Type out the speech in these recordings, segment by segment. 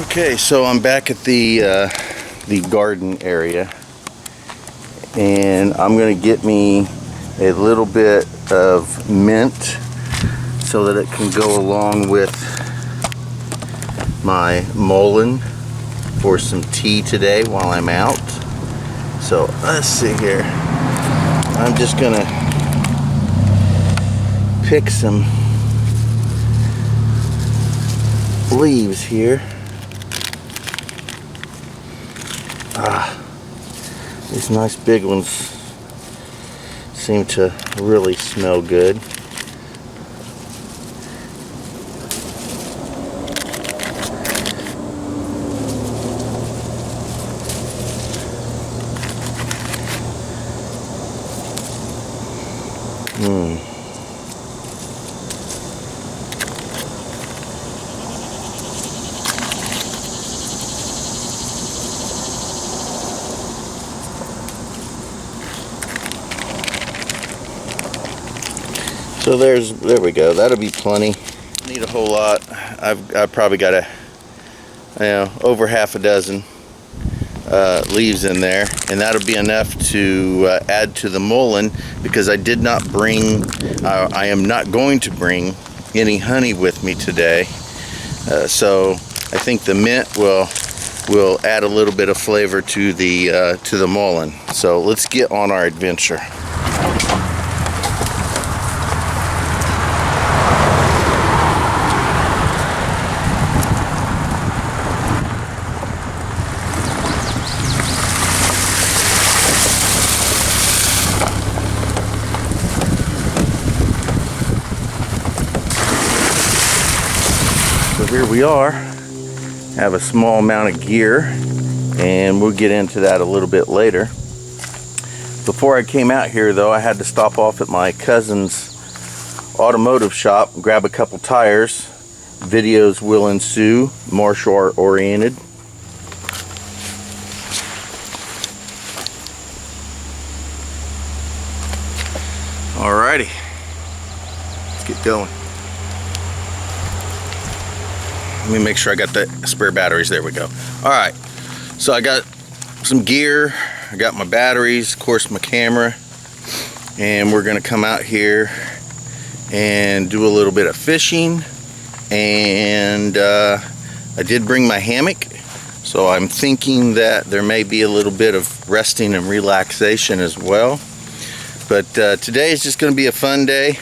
Okay, so I'm back at the garden area, and I'm gonna get me a little bit of mint so that it can go along with my mullein for some tea today while I'm out. So let's see here. I'm just gonna pick some leaves here. These nice big ones seem to really smell good. So there we go. That'll be plenty. Need a whole lot. I've probably got over half a dozen leaves in there, and that'll be enough to add to the mullein, because I did not bring, I am not going to bring any honey with me today. So I think the mint will add a little bit of flavor to the mullein. So let's get on our adventure. So here we are, have a small amount of gear, and we'll get into that a little bit later. Before I came out here though, I had to stop off at my cousin's automotive shop, grab a couple tires. Videos will ensue, martial art oriented. Alrighty, let's get going. Let me make sure I got the spare batteries. There we go. All right, so I got some gear, I got my batteries, of course my camera, and we're gonna come out here and do a little bit of fishing. And I did bring my hammock, so I'm thinking that there may be a little bit of resting and relaxation as well. But today is just gonna be a fun day.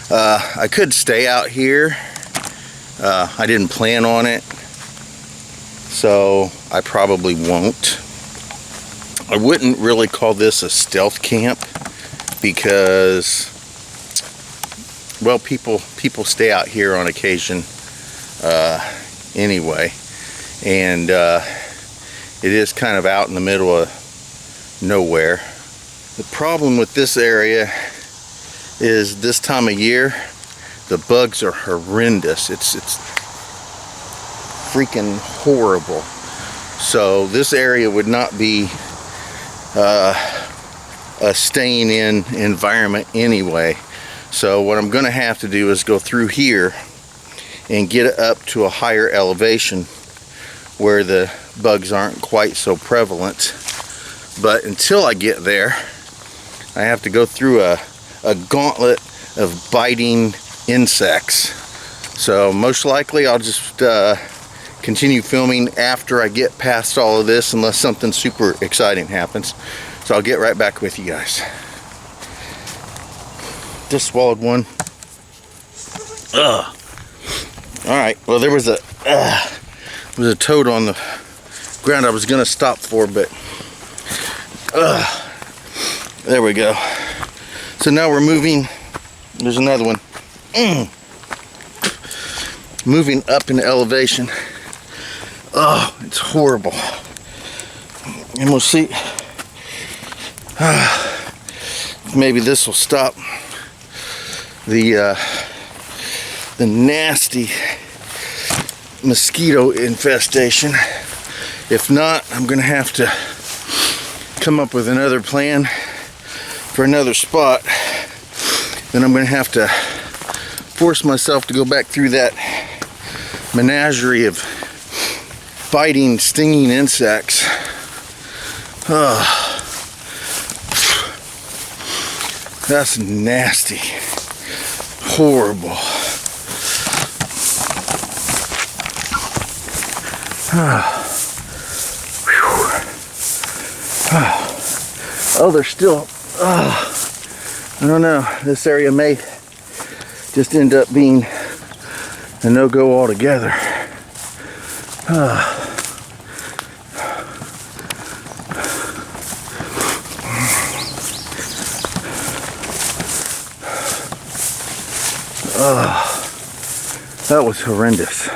I could stay out here. I didn't plan on it, so I probably won't. I wouldn't really call this a stealth camp, because, well, people stay out here on occasion anyway, and it is kind of out in the middle of nowhere. The problem with this area is this time of year, the bugs are horrendous. It's freaking horrible. So this area would not be a staying in environment anyway. So what I'm gonna have to do is go through here and get it up to a higher elevation where the bugs aren't quite so prevalent. But until I get there, I have to go through a gauntlet of biting insects. So most likely I'll just continue filming after I get past all of this, unless something super exciting happens. So I'll get right back with you guys. Just swallowed one. Ugh. Alright, well there was a toad on the ground I was gonna stop for, but there we go. So now we're moving. There's another one. Moving up in elevation. Oh, it's horrible. And we'll see. Maybe this will stop the nasty mosquito infestation. If not, I'm gonna have to come up with another plan for another spot, then I'm going to have to force myself to go back through that menagerie of biting, stinging insects. That's nasty. Horrible. Oh, they're still, I don't know, this area may just end up being a no-go altogether. That was horrendous.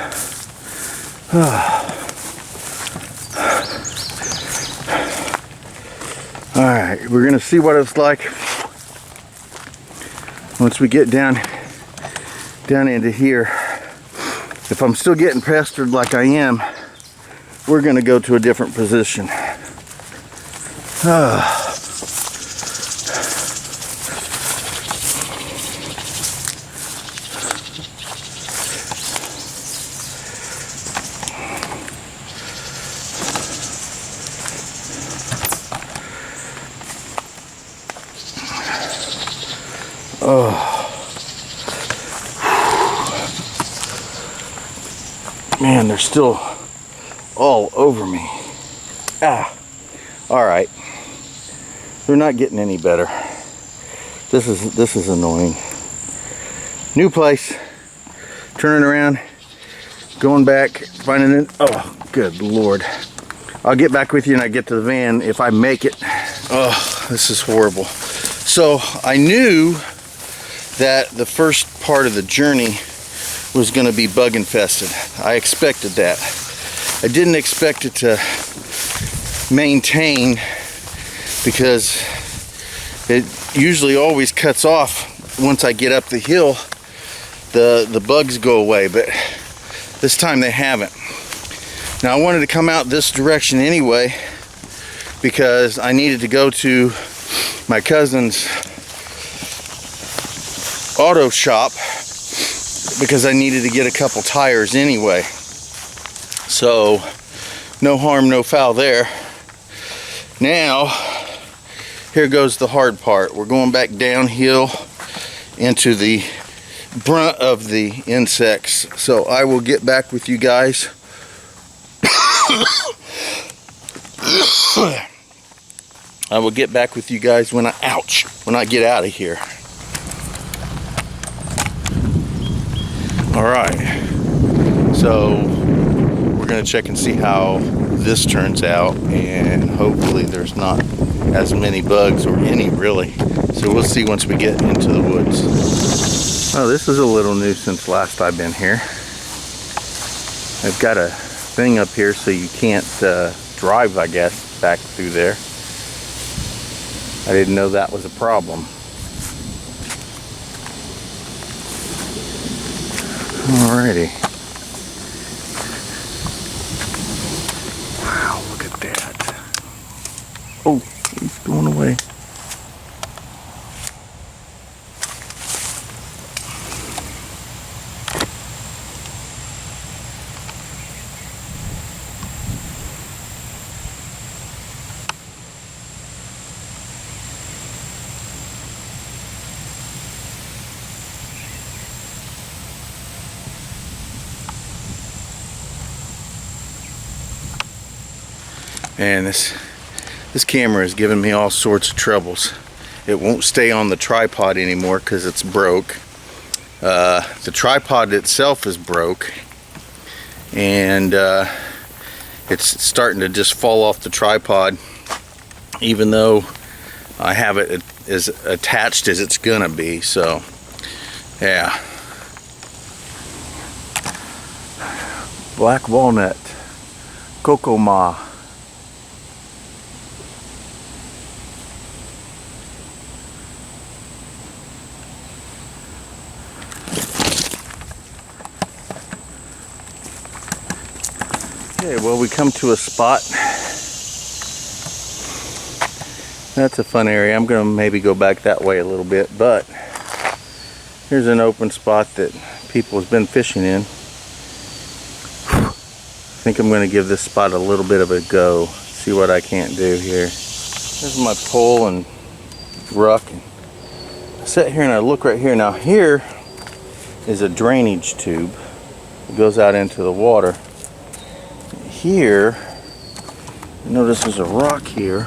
All right, we're gonna see what it's like once we get down into here. If I'm still getting pestered like I am, we're gonna go to a different position. Man, they're still all over me. All right. They're not getting any better. This is annoying. New place. Turning around, going back, finding it. Oh, good Lord. I'll get back with you when I get to the van if I make it. Oh, this is horrible. So I knew that the first part of the journey was going to be bug infested. I expected that. I didn't expect it to maintain, because it usually always cuts off once I get up the hill. The bugs go away, but this time they haven't. Now I wanted to come out this direction anyway because I needed to go to my cousin's auto shop because I needed to get a couple tires anyway. So no harm, no foul there. Now here goes the hard part. We're going back downhill into the brunt of the insects. So I will get back with you guys I will get back with you guys when I get out of here. All right, so we're gonna check and see how this turns out, and hopefully there's not as many bugs, or any really. So we'll see once we get into the woods. Oh, this is a little new since last I've been here. I've got a thing up here so you can't drive, I guess, back through there. I didn't know that was a problem. Alrighty. Wow, look at that. Oh, he's going away. And this camera is giving me all sorts of troubles. It won't stay on the tripod anymore because it's broke. The tripod itself is broke, and it's starting to just fall off the tripod, even though I have it as attached as it's gonna be. So yeah. Black walnut, cocoa ma. Okay, well, we come to a spot That's a fun area. I'm gonna maybe go back that way a little bit, but here's an open spot that people have been fishing in. I think I'm gonna give this spot a little bit of a go. See what I can't do here. This is my pole and ruck. I sit here and I look right here. Now here is a drainage tube. It goes out into the water. Here, notice there's a rock here.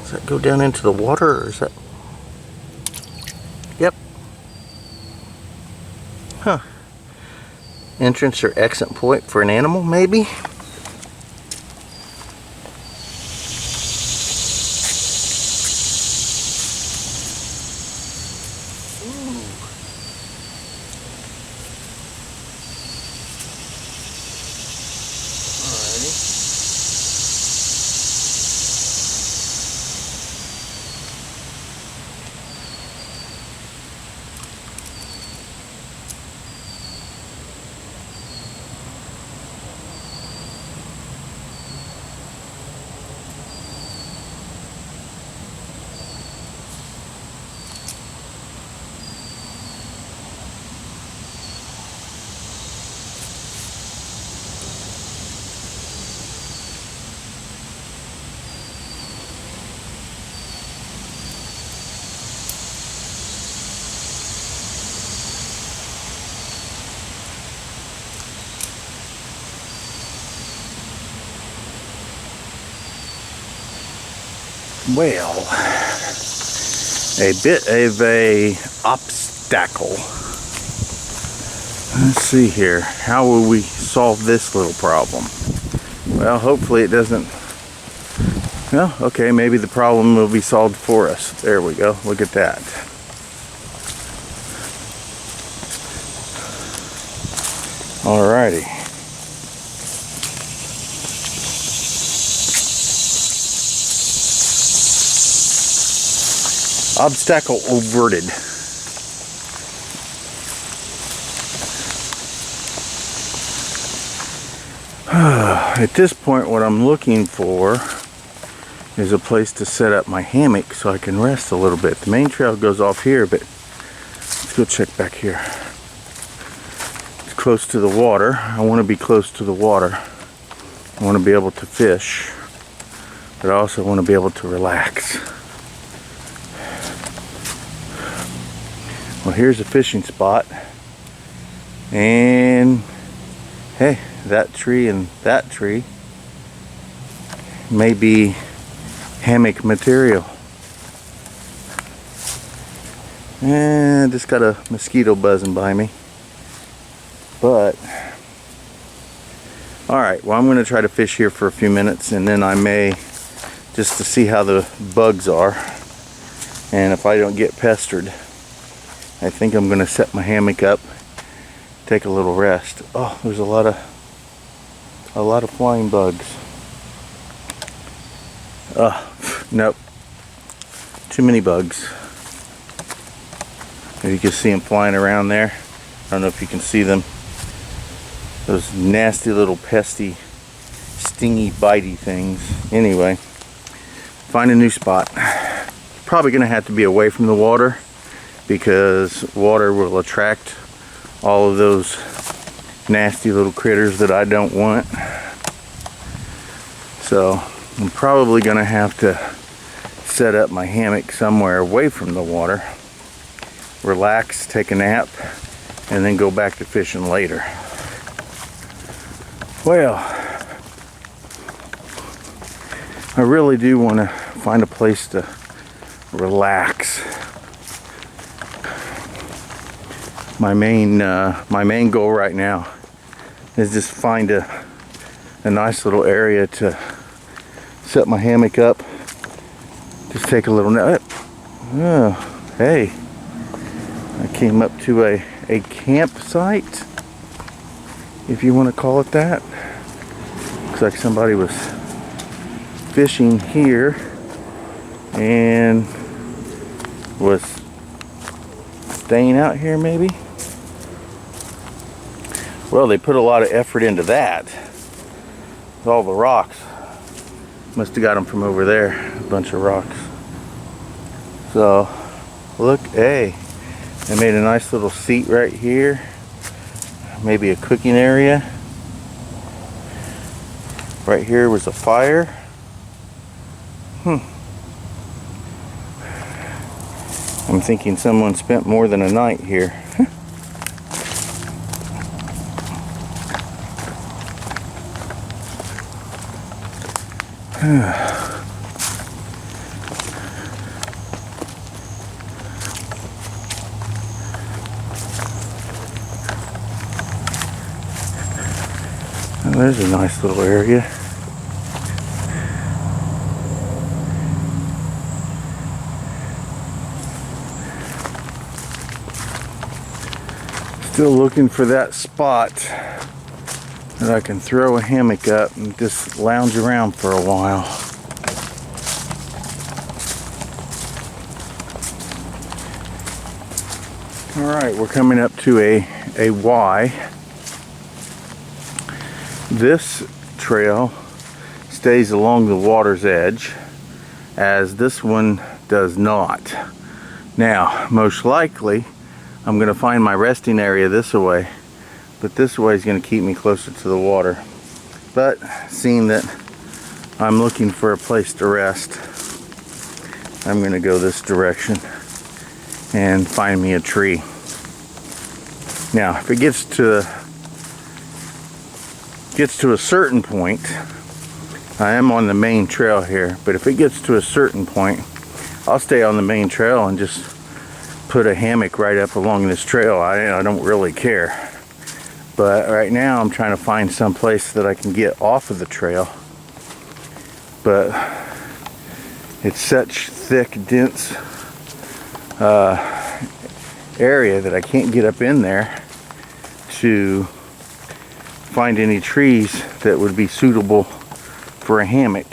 Does that go down into the water, or is that? Yep. Huh. Entrance or exit point for an animal, maybe? Well, a bit of a obstacle. Let's see here. How will we solve this little problem? Well, hopefully it doesn't. Well, okay, maybe the problem will be solved for us. There we go. Look at that. Alrighty. Obstacle averted. At this point, what I'm looking for is a place to set up my hammock so I can rest a little bit. The main trail goes off here, but let's go check back here. It's close to the water. I want to be close to the water. I want to be able to fish, but I also want to be able to relax. Well, here's a fishing spot, and hey, that tree and that tree may be hammock material. And just got a mosquito buzzing by me. But alright, well, I'm going to try to fish here for a few minutes, and then I may, just to see how the bugs are, and if I don't get pestered, I think I'm going to set my hammock up, take a little rest. Oh, there's a lot of flying bugs. Nope. Too many bugs. You can see them flying around there. I don't know if you can see them. Those nasty little pesty, stingy, bitey things. Anyway, find a new spot. Probably going to have to be away from the water, because water will attract all of those nasty little critters that I don't want. So I'm probably going to have to set up my hammock somewhere away from the water, relax, take a nap, and then go back to fishing later. Well, I really do want to find a place to relax. My main goal right now is just find a nice little area to set my hammock up. Just take a little nap. Oh, hey, I came up to a campsite, if you want to call it that. Looks like somebody was fishing here and was staying out here, maybe. Well, they put a lot of effort into that. with all the rocks. Must have got them from over there, a bunch of rocks. So, look, hey, they made a nice little seat right here. Maybe a cooking area. Right here was a fire. I'm thinking someone spent more than a night here. Oh, there's a nice little area. Still looking for that spot that I can throw a hammock up and just lounge around for a while. Alright, we're coming up to a Y. This trail stays along the water's edge, as this one does not. Now, most likely, I'm going to find my resting area this way, but this way is going to keep me closer to the water. But seeing that I'm looking for a place to rest, I'm going to go this direction and find me a tree. Now, if it gets to a certain point, I am on the main trail here, but if it gets to a certain point, I'll stay on the main trail and just put a hammock right up along this trail. I don't really care. But right now I'm trying to find some place that I can get off of the trail. But it's such thick, dense area that I can't get up in there to find any trees that would be suitable for a hammock.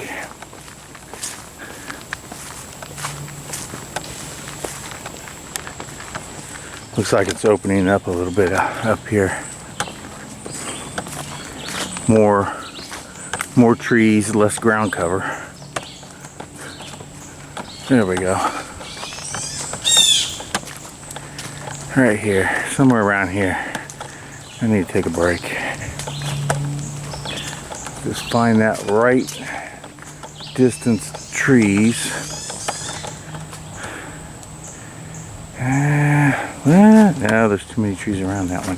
Looks like it's opening up a little bit up here. More trees, less ground cover. There we go. Right here, somewhere around here. I need to take a break. Just find that right distance trees. No, there's too many trees around that one.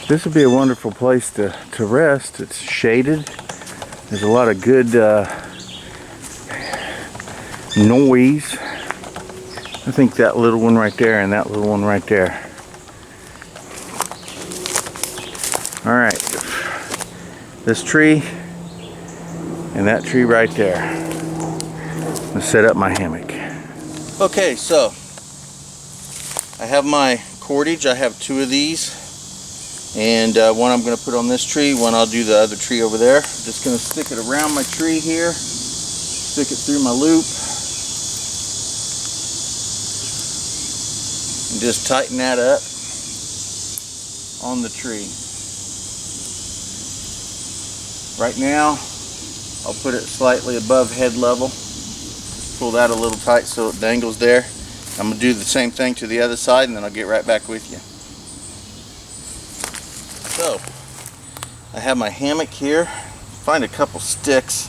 This would be a wonderful place to rest. It's shaded. There's a lot of good noise. I think that little one right there and that little one right there. Alright. This tree and that tree right there. Let's set up my hammock. Okay, so I have my cordage. I have two of these, and one I'm going to put on this tree, one I'll do the other tree over there. Just going to stick it around my tree here, stick it through my loop, and just tighten that up on the tree. Right now I'll put it slightly above head level. Pull that a little tight so it dangles there. I'm going to do the same thing to the other side, and then I'll get right back with you. So, I have my hammock here. Find a couple sticks.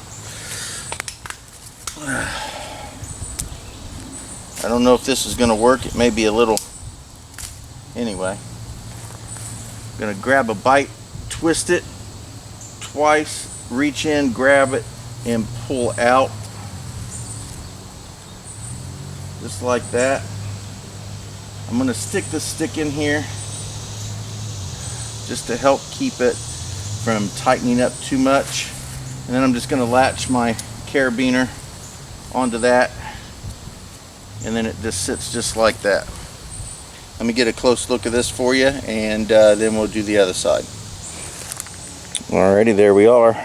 I don't know if this is going to work. It may be a little... Anyway. I'm going to grab a bite, twist it twice, reach in, grab it, and pull out. Just like that. I'm going to stick this stick in here just to help keep it from tightening up too much. And then I'm just going to latch my carabiner onto that, and then it just sits just like that. Let me get a close look at this for you, and then we'll do the other side. Alrighty, there we are.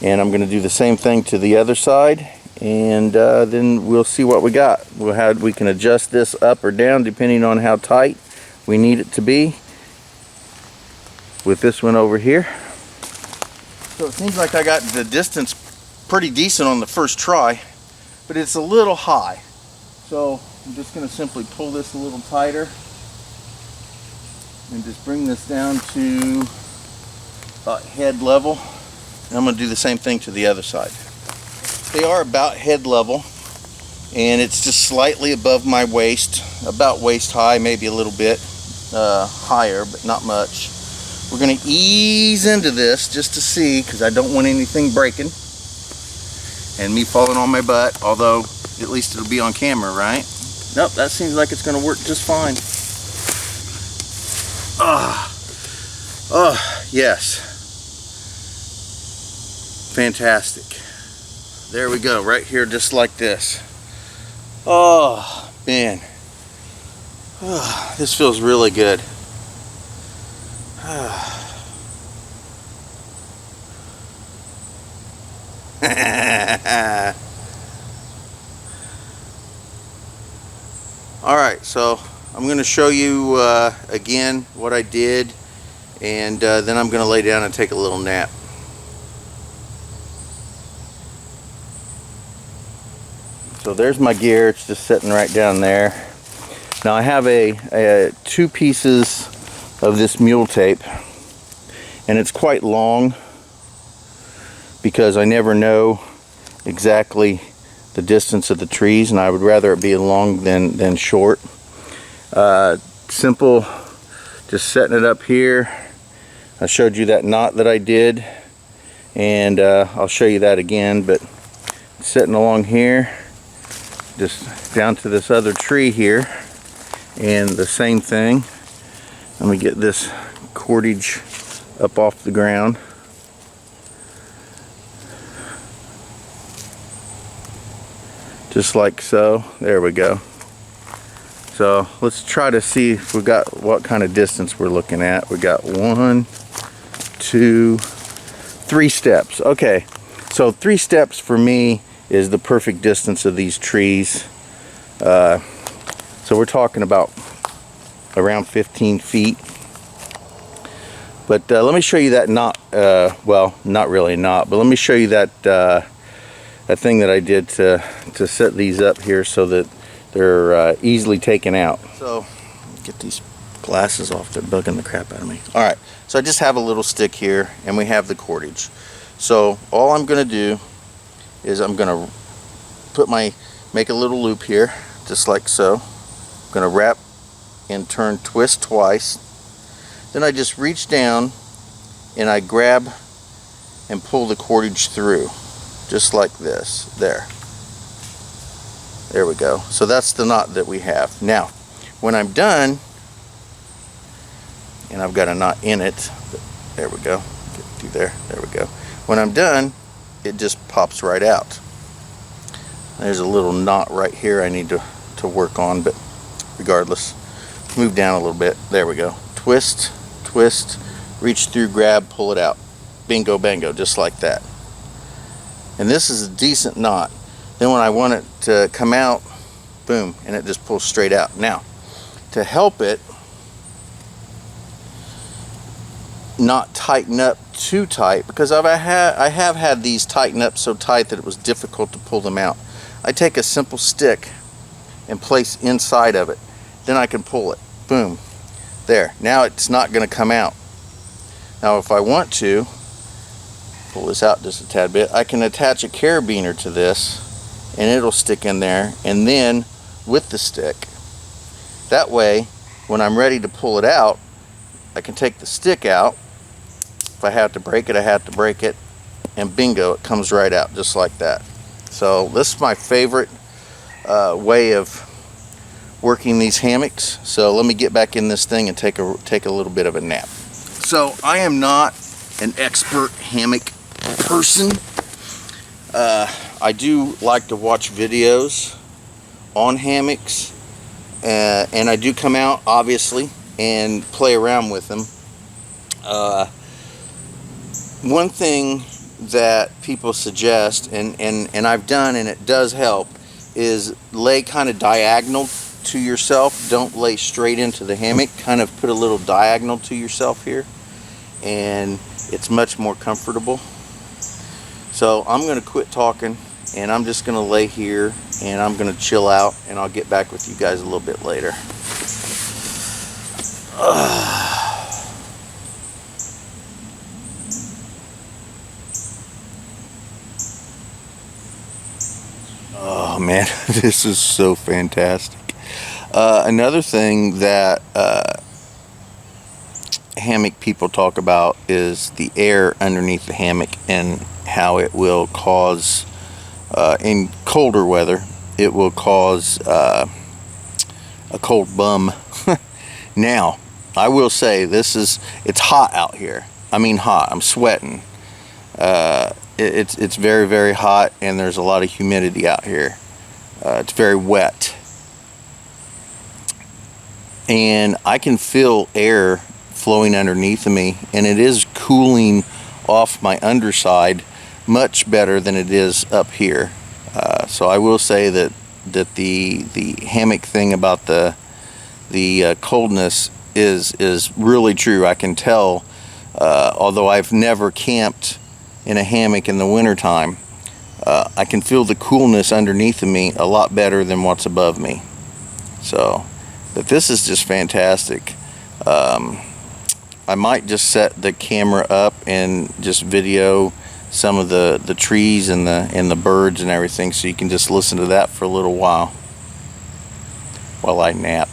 And I'm going to do the same thing to the other side, and then we'll see what we got. We can adjust this up or down depending on how tight we need it to be. with this one over here. So it seems like I got the distance pretty decent on the first try, but it's a little high. So I'm just going to simply pull this a little tighter and just bring this down to about head level. And I'm going to do the same thing to the other side. They are about head level, and it's just slightly above my waist, about waist high, maybe a little bit higher, but not much. We're going to ease into this just to see, because I don't want anything breaking and me falling on my butt, although at least it'll be on camera, right? Nope, that seems like it's going to work just fine. Yes. Fantastic. There we go, right here, just like this. Oh, man. Oh, this feels really good. Alright, so I'm going to show you again what I did, and then I'm going to lay down and take a little nap. So there's my gear, it's just sitting right down there. Now I have two pieces of this mule tape, and it's quite long because I never know exactly the distance of the trees, and I would rather it be long than short. Simple, just setting it up here. I showed you that knot that I did, and I'll show you that again, but sitting along here, just down to this other tree here, and the same thing. Let me get this cordage up off the ground. Just like so. There we go. So let's try to see if we got what kind of distance we're looking at. We got 1, 2, 3 steps. Okay, so 3 steps for me is the perfect distance of these trees. So we're talking about around 15 feet. But let me show you that knot. Well, not really a knot, but let me show you that that thing that I did to set these up here so that they're easily taken out. So get these glasses off, they're bugging the crap out of me. Alright, so I just have a little stick here, and we have the cordage. So all I'm going to do is I'm going to make a little loop here, just like so. I'm going to wrap and turn, twist twice. Then I just reach down and I grab and pull the cordage through, just like this. There we go. So that's the knot that we have. Now, when I'm done, and I've got a knot in it, there we go. Get through there. There we go. When I'm done, it just pops right out. There's a little knot right here I need to work on, but regardless, move down a little bit. There we go. Twist, twist, reach through, grab, pull it out. Bingo bango, just like that. And this is a decent knot. Then when I want it to come out, boom, and it just pulls straight out. Now, to help it not tighten up too tight, because I have had these tighten up so tight that it was difficult to pull them out, I take a simple stick and place inside of it. Then I can pull it. Boom. There. Now it's not going to come out. Now if I want to pull this out just a tad bit, I can attach a carabiner to this and it'll stick in there, and then with the stick, that way when I'm ready to pull it out, I can take the stick out. If I have to break it, I have to break it, and bingo, it comes right out just like that. So this is my favorite way of working these hammocks. So let me get back in this thing and take a little bit of a nap. So I am not an expert hammock person. I do like to watch videos on hammocks, and I do come out obviously and play around with them. One thing that people suggest, and I've done, and it does help, is lay kind of diagonal to yourself. Don't lay straight into the hammock. Kind of put a little diagonal to yourself here, and it's much more comfortable. So I'm going to quit talking, and I'm just going to lay here and I'm going to chill out, and I'll get back with you guys a little bit later. Oh man, this is so fantastic. Another thing that hammock people talk about is the air underneath the hammock and how it will cause, in colder weather, it will cause a cold bum. Now, I will say it's hot out here. I mean hot, I'm sweating. It's very, very hot, and there's a lot of humidity out here. It's very wet. And I can feel air flowing underneath of me, and it is cooling off my underside much better than it is up here. So I will say that the hammock thing about the coldness is really true. I can tell, although I've never camped in a hammock in the wintertime, I can feel the coolness underneath of me a lot better than what's above me. So, but this is just fantastic. I might just set the camera up and just video some of the trees and the birds and everything, so you can just listen to that for a little while I nap.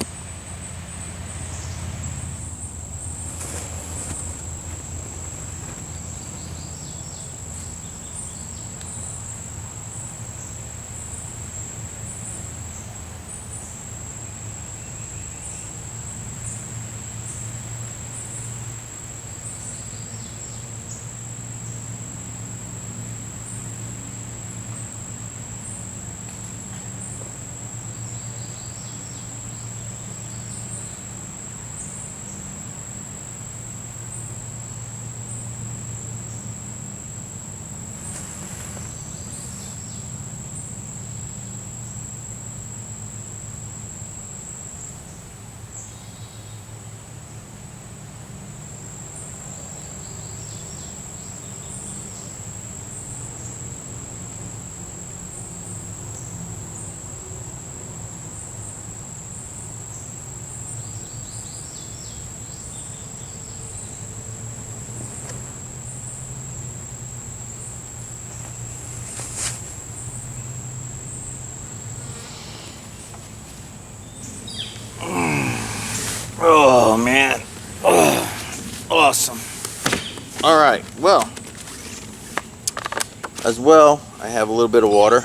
Oh man, awesome. All right, well, as well, I have a little bit of water.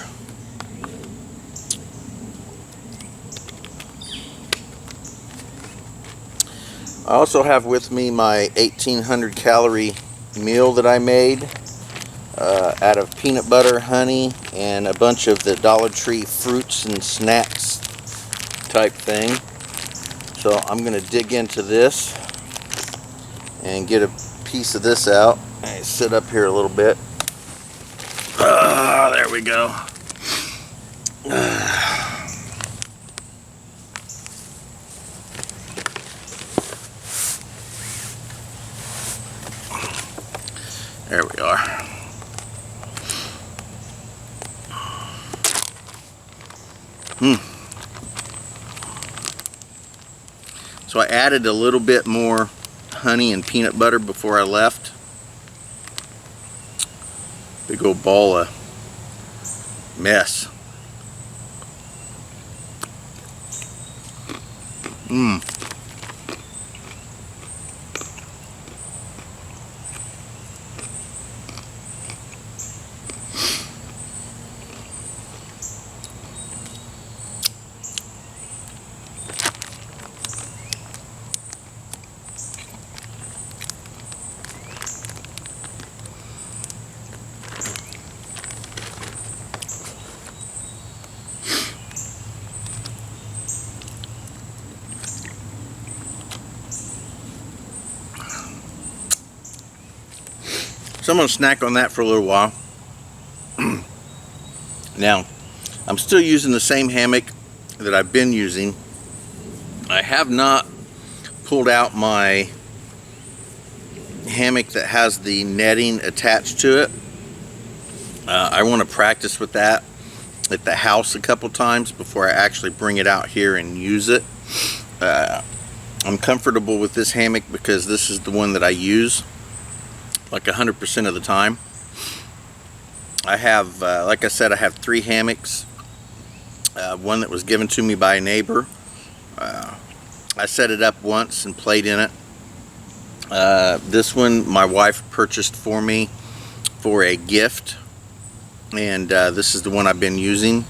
I also have with me my 1,800 calorie meal that I made out of peanut butter, honey, and a bunch of the Dollar Tree fruits and snacks type thing. So I'm going to dig into this and get a piece of this out. I sit up here a little bit. There we go. There we are. So I added a little bit more honey and peanut butter before I left. Big old ball of mess. So I'm going to snack on that for a little while. Now, I'm still using the same hammock that I've been using. I have not pulled out my hammock that has the netting attached to it. I want to practice with that at the house a couple times before I actually bring it out here and use it. I'm comfortable with this hammock because this is the one that I use like 100% of the time. I have, like I said, I have 3 hammocks. One that was given to me by a neighbor. I set it up once and played in it. This one my wife purchased for me for a gift, and this is the one I've been using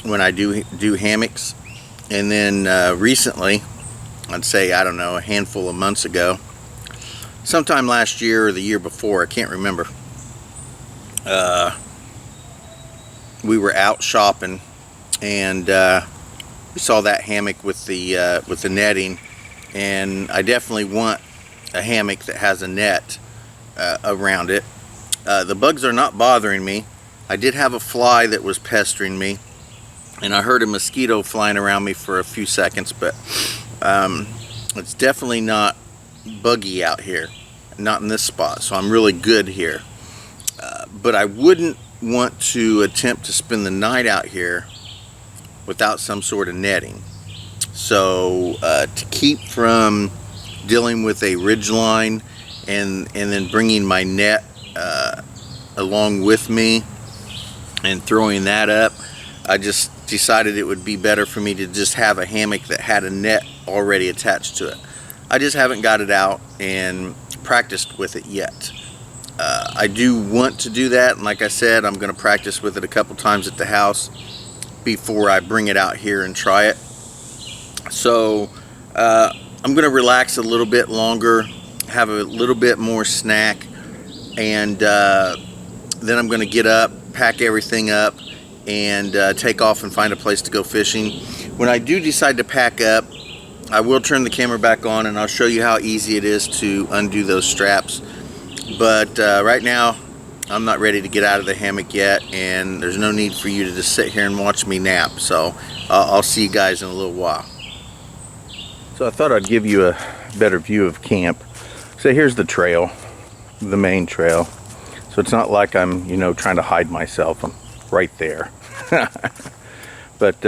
when I do hammocks. And then recently, I'd say, I don't know, a handful of months ago, sometime last year or the year before, I can't remember, we were out shopping, and we saw that hammock with the netting, and I definitely want a hammock that has a net around it. The bugs are not bothering me. I did have a fly that was pestering me, and I heard a mosquito flying around me for a few seconds, but it's definitely not buggy out here, not in this spot, so I'm really good here. But I wouldn't want to attempt to spend the night out here without some sort of netting. So to keep from dealing with a ridge line and then bringing my net along with me and throwing that up, I just decided it would be better for me to just have a hammock that had a net already attached to it. I just haven't got it out and practiced with it yet. I do want to do that, and like I said, I'm going to practice with it a couple times at the house before I bring it out here and try it. So I'm going to relax a little bit longer, have a little bit more snack, and then I'm going to get up, pack everything up, and take off and find a place to go fishing. When I do decide to pack up, I will turn the camera back on and I'll show you how easy it is to undo those straps. But right now, I'm not ready to get out of the hammock yet, and there's no need for you to just sit here and watch me nap. So I'll see you guys in a little while. So I thought I'd give you a better view of camp. So here's the trail, the main trail. So it's not like I'm, you know, trying to hide myself. I'm right there. But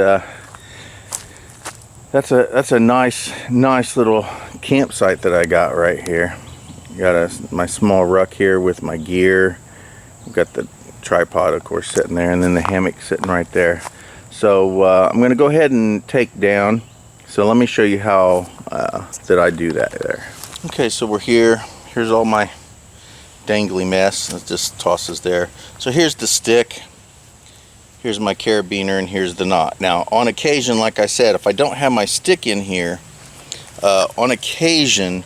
that's a nice little campsite that I got right here. Got my small ruck here with my gear. I've got the tripod, of course, sitting there, and then the hammock sitting right there. So I'm going to go ahead and take down. So let me show you how that I do that there. Okay, so we're here. Here's all my dangly mess. It just tosses there. So here's the stick. Here's my carabiner, and here's the knot. Now, on occasion, like I said, if I don't have my stick in here, on occasion,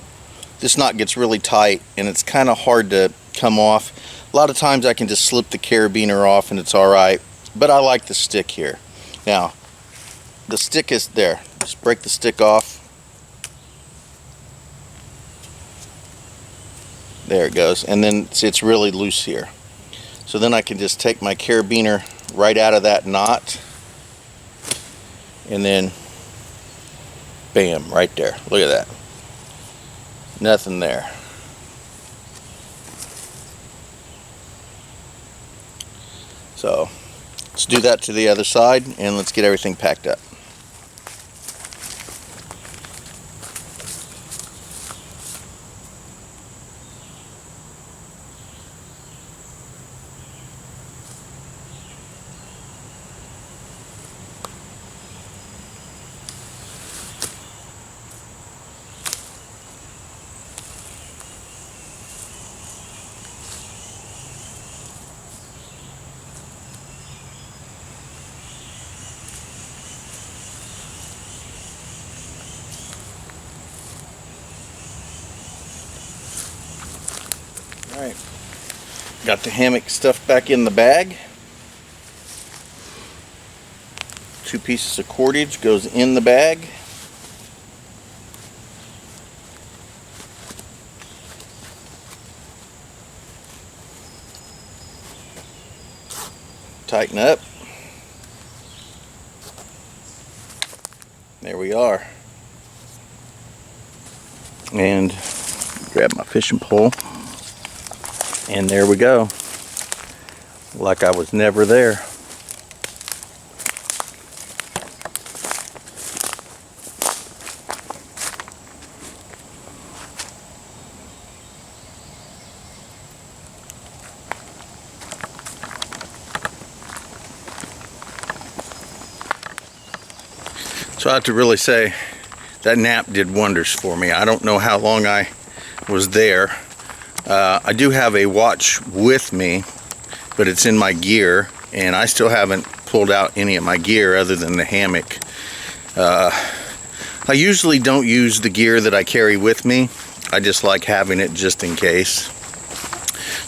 this knot gets really tight and it's kind of hard to come off. A lot of times I can just slip the carabiner off and it's alright, but I like the stick here. Now, the stick is there. Just break the stick off. There it goes. And then it's really loose here. So then I can just take my carabiner right out of that knot, and then bam, right there. Look at that. Nothing there. So let's do that to the other side, and let's get everything packed up. Alright, got the hammock stuffed back in the bag. 2 pieces of cordage goes in the bag. Tighten up. There we are. And Grab my fishing pole. And there we go. Like I was never there. So I have to really say that nap did wonders for me. I don't know how long I was there. I do have a watch with me, but it's in my gear, and I still haven't pulled out any of my gear other than the hammock. I usually don't use the gear that I carry with me. I just like having it just in case.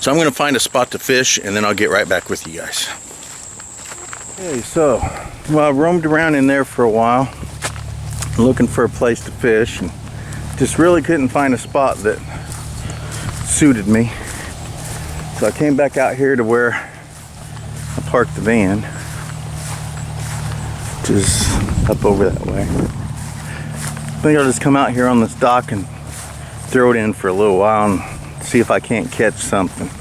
So I'm going to find a spot to fish, and then I'll get right back with you guys. Okay, so I roamed around in there for a while looking for a place to fish, and just really couldn't find a spot that suited me. So I came back out here to where I parked the van, which is up over that way. I think I'll just come out here on this dock and throw it in for a little while and see if I can't catch something.